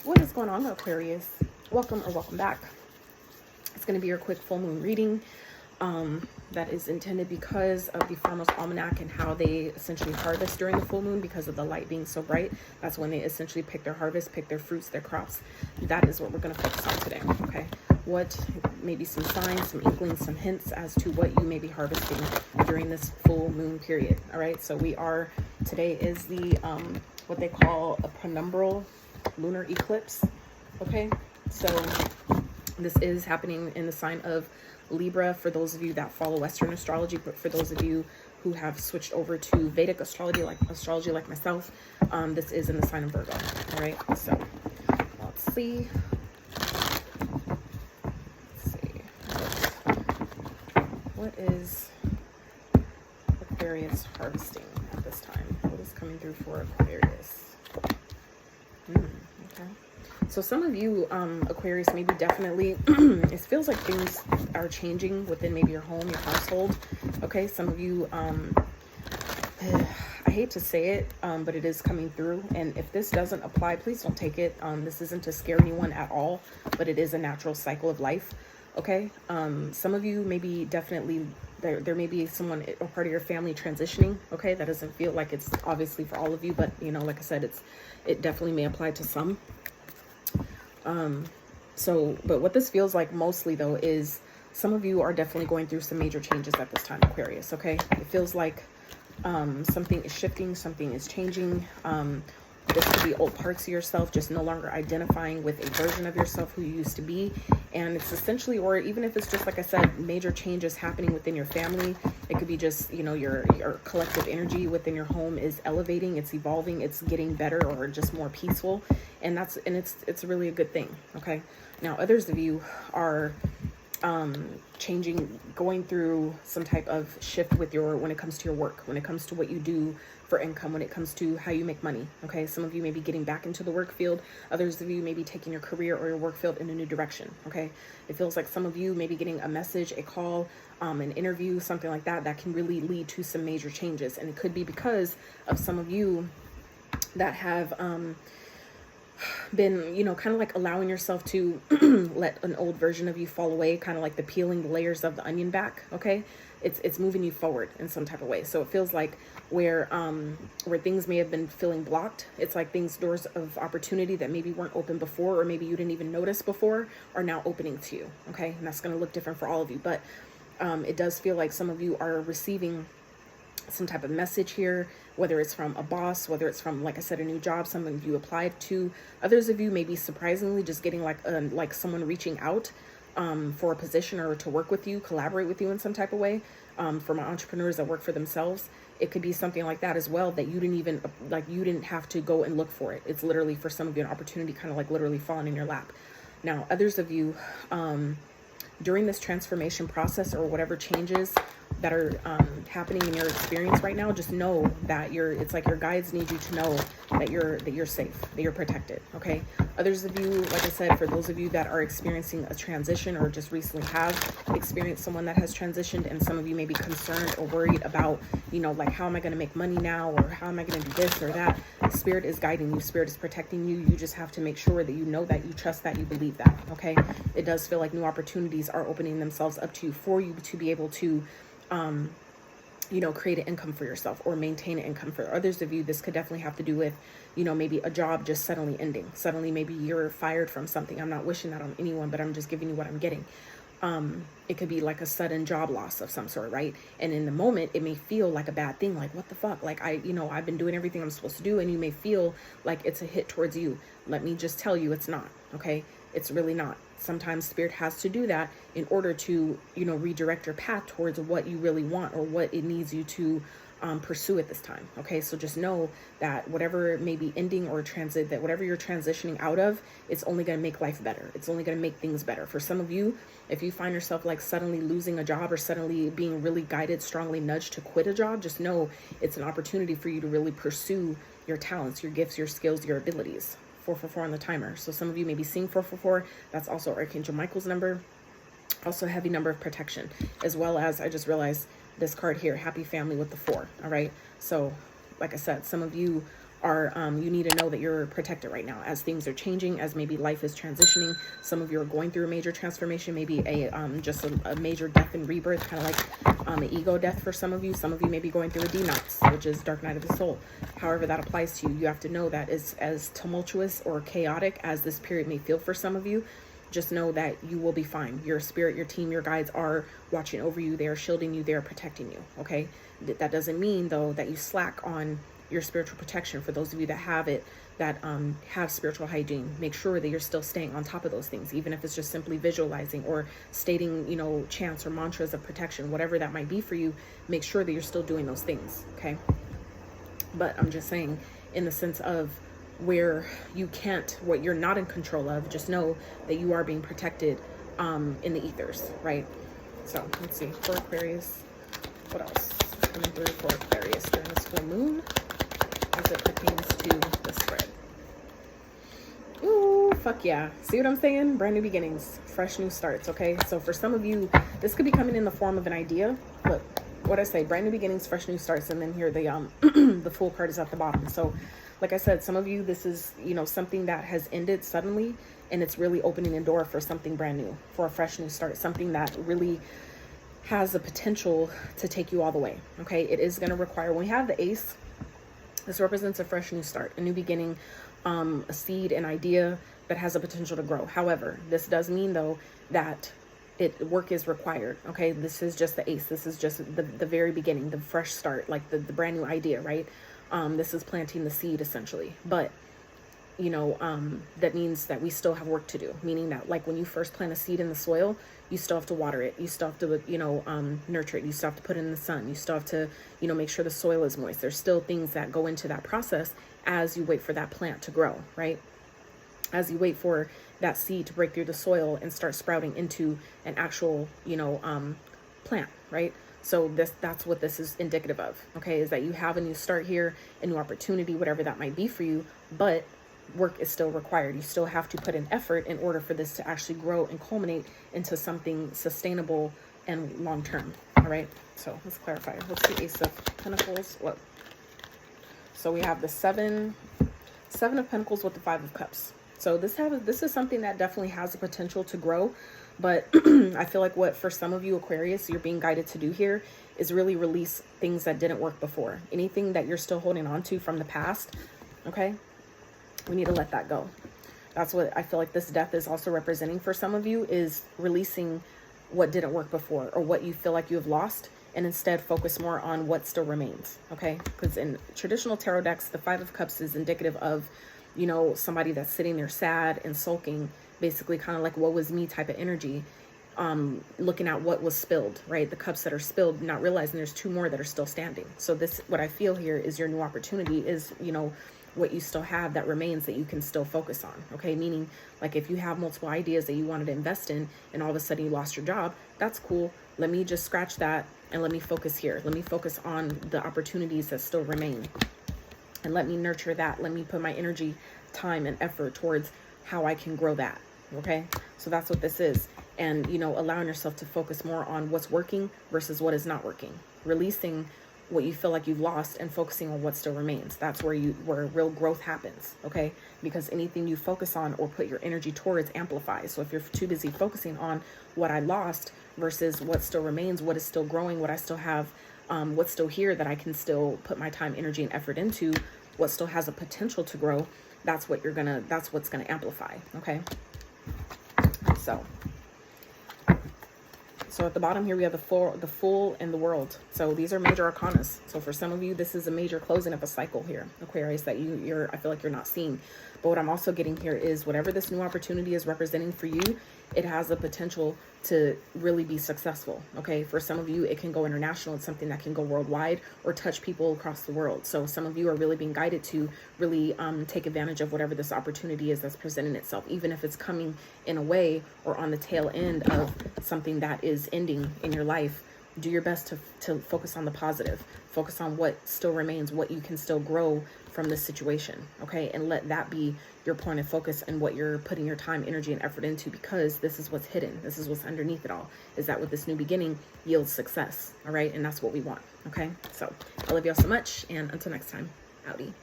What is going on, Aquarius? Welcome or welcome back. It's going to be your quick full moon reading that is intended because of the Farmer's Almanac and how they essentially harvest during the full moon because of the light being so bright. That's when they essentially pick their harvest, pick their fruits, their crops. That is what we're going to focus on today, okay? What maybe some signs, some inklings, some hints as to what you may be harvesting during this full moon period, all right? So today is the, what they call a penumbral lunar eclipse, okay? So this is happening in the sign of Libra for those of you that follow Western astrology, but for those of you who have switched over to Vedic astrology like myself, this is in the sign of Virgo. All right, so let's see. What is Aquarius harvesting at this time? What is coming through for Aquarius? Okay. So some of you, Aquarius, maybe definitely, it feels like things are changing within maybe your home, your household. Okay, some of you, I hate to say it, but it is coming through. And if this doesn't apply, please don't take it. This isn't to scare anyone at all, but it is a natural cycle of life. Okay, some of you maybe definitely, there may be someone or part of your family transitioning. Okay, that doesn't feel like it's obviously for all of you, but you know, like I said, it definitely may apply to some. But what this feels like mostly though is some of you are definitely going through some major changes at this time, Aquarius. Okay, it feels like something is shifting, something is changing. This could be old parts of yourself just no longer identifying with a version of yourself who you used to be. And it's essentially, or even if it's just, like I said, major changes happening within your family. It could be just, you know, your collective energy within your home is elevating, it's evolving, it's getting better or just more peaceful. And it's really a good thing. Okay. Now, others of you are changing, going through some type of shift with when it comes to your work, when it comes to what you do for income, when it comes to how you make money. Okay, some of you may be getting back into the work field, others of you may be taking your career or your work field in a new direction. Okay, it feels like some of you may be getting a message, a call, an interview, something like that can really lead to some major changes. And it could be because of some of you that have been, you know, kind of like allowing yourself to let an old version of you fall away, kind of like the peeling the layers of the onion back. Okay, it's moving you forward in some type of way. So it feels like where things may have been feeling blocked, it's like doors of opportunity that maybe weren't open before, or maybe you didn't even notice before, are now opening to you. Okay, and that's going to look different for all of you, but it does feel like some of you are receiving some type of message here, whether it's from a boss, whether it's from, like I said, a new job, something you applied to. Others of you may be surprisingly just getting like someone reaching out for a position or to work with you, collaborate with you in some type of way. For my entrepreneurs that work for themselves, it could be something like that as well, that you didn't even, like, you didn't have to go and look for it. It's literally, for some of you, an opportunity kind of like literally falling in your lap. Now, others of you, during this transformation process or whatever changes that are happening in your experience right now, just know that it's like your guides need you to know that you're safe, that you're protected. Okay, others of you, like I said, for those of you that are experiencing a transition or just recently have experienced someone that has transitioned, and some of you may be concerned or worried about, you know, like, how am I going to make money now, or how am I going to do this or that? Spirit is guiding you, Spirit is protecting you. You just have to make sure that you know that, you trust that, you believe that. Okay, it does feel like new opportunities are opening themselves up to you for you to be able to you know, create an income for yourself or maintain an income. For others of you, this could definitely have to do with, you know, maybe a job just suddenly ending. Suddenly, maybe you're fired from something. I'm not wishing that on anyone, but I'm just giving you what I'm getting. It could be like a sudden job loss of some sort, right? And in the moment, it may feel like a bad thing, like, what the fuck? Like, I've been doing everything I'm supposed to do, and you may feel like it's a hit towards you. Let me just tell you, it's not, okay? It's really not. Sometimes Spirit has to do that in order to, you know, redirect your path towards what you really want or what it needs you to pursue at this time. Okay, so just know that whatever may be ending or that whatever you're transitioning out of, it's only going to make life better. It's only going to make things better. For some of you, if you find yourself like suddenly losing a job or suddenly being really guided, strongly nudged to quit a job, just know it's an opportunity for you to really pursue your talents, your gifts, your skills, your abilities. 444 on the timer. So some of you may be seeing 444. That's also Archangel Michael's number. Also heavy number of protection, as well as, I just realized this card here, happy family with the 4. All right. So like I said, some of you are, you need to know that you're protected right now as things are changing, as maybe life is transitioning. Some of you are going through a major transformation, maybe just a major death and rebirth, kind of like an ego death for some of you. Some of you may be going through a denox, which is dark night of the soul. However that applies to you, you have to know that as tumultuous or chaotic as this period may feel for some of you, just know that you will be fine. Your spirit, your team, your guides are watching over you. They are shielding you. They are protecting you. Okay. That doesn't mean though that you slack on your spiritual protection. For those of you that have it, that have spiritual hygiene, make sure that you're still staying on top of those things, even if it's just simply visualizing or stating, you know, chants or mantras of protection, whatever that might be for you. Make sure that you're still doing those things. Okay. But I'm just saying, in the sense of where you can't, what you're not in control of, just know that you are being protected in the ethers, right? So let's see, for Aquarius, what else is coming through for Aquarius during this full moon as it pertains to the spread? Ooh, fuck yeah. See what I'm saying? Brand new beginnings, fresh new starts. Okay, so for some of you, this could be coming in the form of an idea. Look what I say, brand new beginnings, fresh new starts, and then here the the Fool card is at the bottom. So like I said, some of you, this is, you know, something that has ended suddenly, and it's really opening a door for something brand new, for a fresh new start, something that really has the potential to take you all the way. Okay, it is going to require, when we have the ace, this represents a fresh new start, a new beginning, a seed, an idea that has a potential to grow. However, this does mean though that work is required. Okay, this is just the ace. This is just the very beginning, the fresh start, like the brand new idea, right? This is planting the seed essentially, but you know, that means that we still have work to do, meaning that like when you first plant a seed in the soil, you still have to water it. You still have to, you know, nurture it. You still have to put it in the sun. You still have to, you know, make sure the soil is moist. There's still things that go into that process as you wait for that plant to grow, right? As you wait for that seed to break through the soil and start sprouting into an actual, you know, plant, right? So that's what this is indicative of, okay, is that you have a new start here, a new opportunity, whatever that might be for you, but work is still required. You still have to put in effort in order for this to actually grow and culminate into something sustainable and long-term. All right, so let's clarify. What's the Ace of Pentacles? What? So we have the seven of Pentacles with the Five of Cups. So this is something that definitely has the potential to grow, but I feel like what for some of you Aquarius, you're being guided to do here is really release things that didn't work before. Anything that you're still holding on to from the past, okay? We need to let that go. That's what I feel like this death is also representing for some of you, is releasing what didn't work before or what you feel like you have lost, and instead focus more on what still remains, okay? Because in traditional tarot decks, the Five of Cups is indicative of, you know, somebody that's sitting there sad and sulking, basically kind of like woe is me type of energy, looking at what was spilled, right? The cups that are spilled, not realizing there's two more that are still standing. So this, what I feel here is your new opportunity is, you know, what you still have that remains that you can still focus on, okay? Meaning, like if you have multiple ideas that you wanted to invest in and all of a sudden you lost your job, that's cool. Let me just scratch that and let me focus here. Let me focus on the opportunities that still remain. And let me nurture that. Let me put my energy, time, and effort towards how I can grow that, okay? So that's what this is. And, you know, allowing yourself to focus more on what's working versus what is not working. Releasing what you feel like you've lost and focusing on what still remains. That's where real growth happens, okay? Because anything you focus on or put your energy towards amplifies. So if you're too busy focusing on what I lost versus what still remains, what is still growing, what I still have, what's still here that I can still put my time, energy, and effort into, what still has a potential to grow, that's what's gonna amplify, okay? So at the bottom here, we have the Fool and the World. So these are major arcanas. So for some of you, this is a major closing of a cycle here, Aquarius, that I feel like you're not seeing. But what I'm also getting here is whatever this new opportunity is representing for you, it has the potential to really be successful, okay? For some of you, it can go international. It's something that can go worldwide or touch people across the world. So some of you are really being guided to really take advantage of whatever this opportunity is that's presenting itself, even if it's coming in a way or on the tail end of something that is ending in your life. Do your best to focus on the positive, focus on what still remains, what you can still grow from this situation, okay? And let that be your point of focus and what you're putting your time, energy, and effort into, because this is what's hidden. This is what's underneath it all, is that with this new beginning yields success, all right? And that's what we want, okay? So I love y'all so much, and until next time, howdy.